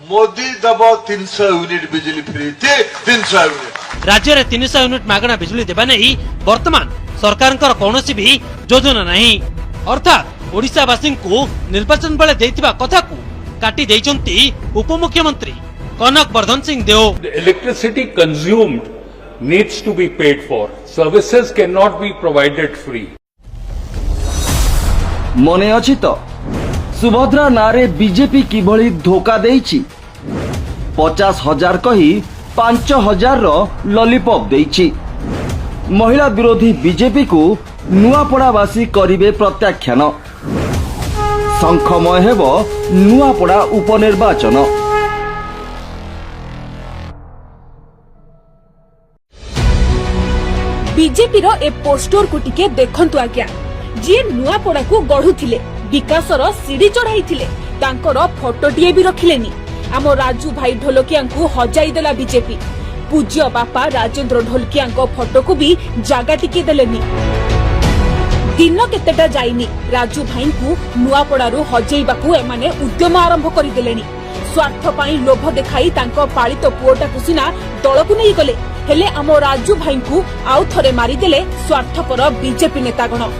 मोदी दब 300 यूनिट बिजली फ्री थे 300 यूनिट राज्य में 300 यूनिट मागणा बिजुली देवा नहीं वर्तमान सरकार कौन भी योजना नहीं अर्थात ओडिशावासी को निर्वाचन बेले देथिबा कथा को काटी देइचंती उपमुख्यमंत्री कनक वर्धन सिंह देओ। Electricity consumed needs to be paid for. Services cannot be provided free. मने अछि तो सुभद्रा नारे बीजेपी किभली धोखा देइछि 50,000 कही 5,000 लॉलीपॉप देइछि। महिला विरोधी बीजेपी को नुआपड़ावासी करिवे प्रत्याख्यान शंखमय हेब नुआपड़ा उपनिर्वाचन। बीजेपी रो ए पोस्टर को टिके देखंतु आज्ञा जी नुआपड़ा को गढ़ुथिले विकासर सीढ़ी चढ़ाईथिले तांकर फोटोटिए भी रखिलेनी। आम राजू भाई ढोलकिया को हजाई देला बीजेपी पूज्य बापा राजेंद्र ढोलकिया फोटो को भी जागा टिके देलेनी। दिन केतेटा जाइनी राजू भाई को नुआपड़ारू हजेइबाकू एमाने उद्यम आरंभ करिदेलेनी। स्वार्थ पाई लोभ देखाई तांको पालित पुओटा कुसिना दलकू नहीं गले हेले आम राजू भाई को आउ थरे मारिदेले स्वार्थपर बीजेपी नेतागण।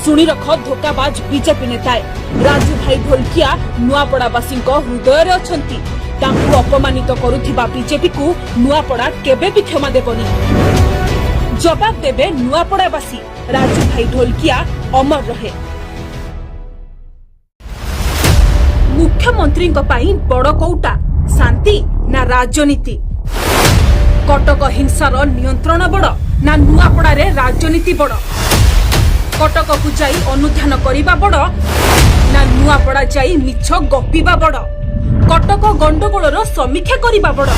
सुनी रख धोकाबाज बीजेपी नेताए राजू भाई ढोलकिया नुआपड़ावासी हृदय अछंती तांकू अपमानित करुथिबा बीजेपी को नुआपड़ा केबे भी क्षमा देबनी। जवाब देबे नुआपड़ावासी राजू भाई ढोलकिया अमर रहे। मुख्यमंत्री बड़ कौटा शांति ना राजनीति कटक हिंसार नियंत्रण बड़ ना नुआपड़ारे राजनीति बड़ कटक को जाई अनुध्यान करिबा बड़ ना नुआपड़ा जाई मिछ गपिबा बड़ कटक गंडगोलर समीक्षा करिबा बड़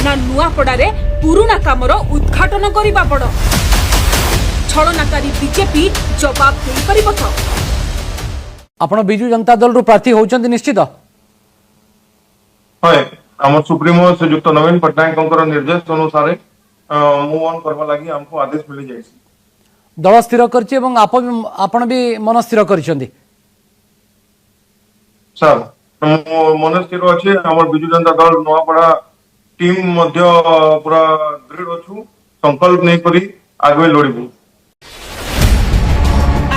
ना नुआपड़ारे पुरुणा कामर उद्घाटन करिबा बड़। छलनाकारी बीजेपी जवाब देई परिबो तो आपण बिजू जनता दल रु प्रार्थी होचंत निश्चित हाय हम सुप्रीमो श्रीयुक्त नवीन पट्टनायक निर्देश अनुसार मूव ऑन करबा लागि हमको आदेश मिली जाय। दल स्थिर करछि एवं आपण भी मन स्थिर करिसंदी सर मन स्थिर अछि। हमर बिजू जनता दल नवापड़ा टीम मध्य पूरा दृढ़ अछु संकल्प नै करी आगे लड़िबू।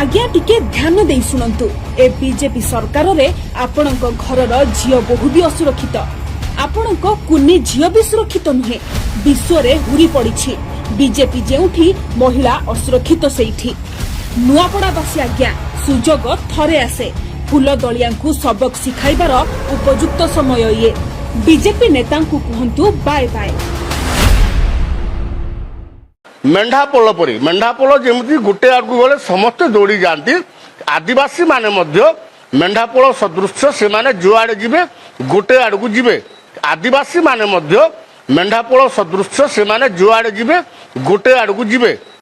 आज्ञा टिके ध्यान दे शुणु ए बीजेपी सरकार रे आपणक घरर झियो बहु भी असुरक्षित आपणक कुनी झियो भी सुरक्षित नुहे विश्व रे हुरी पड़ी बीजेपी जेउठी महिला असुरक्षित सेठी नुआपड़ावासी आज्ञा सुजोग थरे आसे फूल दलिया सबक शिखाइबार उपयुक्त समय ये बीजेपी नेता कहतु बाय बाय। मेंढापोल परी मेंढापोल जमी गोटे आगू गले समस्ते दौड़ी जाती आदिवासी माने मध्य मेंढापोल सदृश से माने जुआड़े जीवे गोटे आड़ू जीवे आदिवासी माने मध्य मेंढापोल सदृश से माने जुआड़े जीवे गोटे आड़ू जीवे।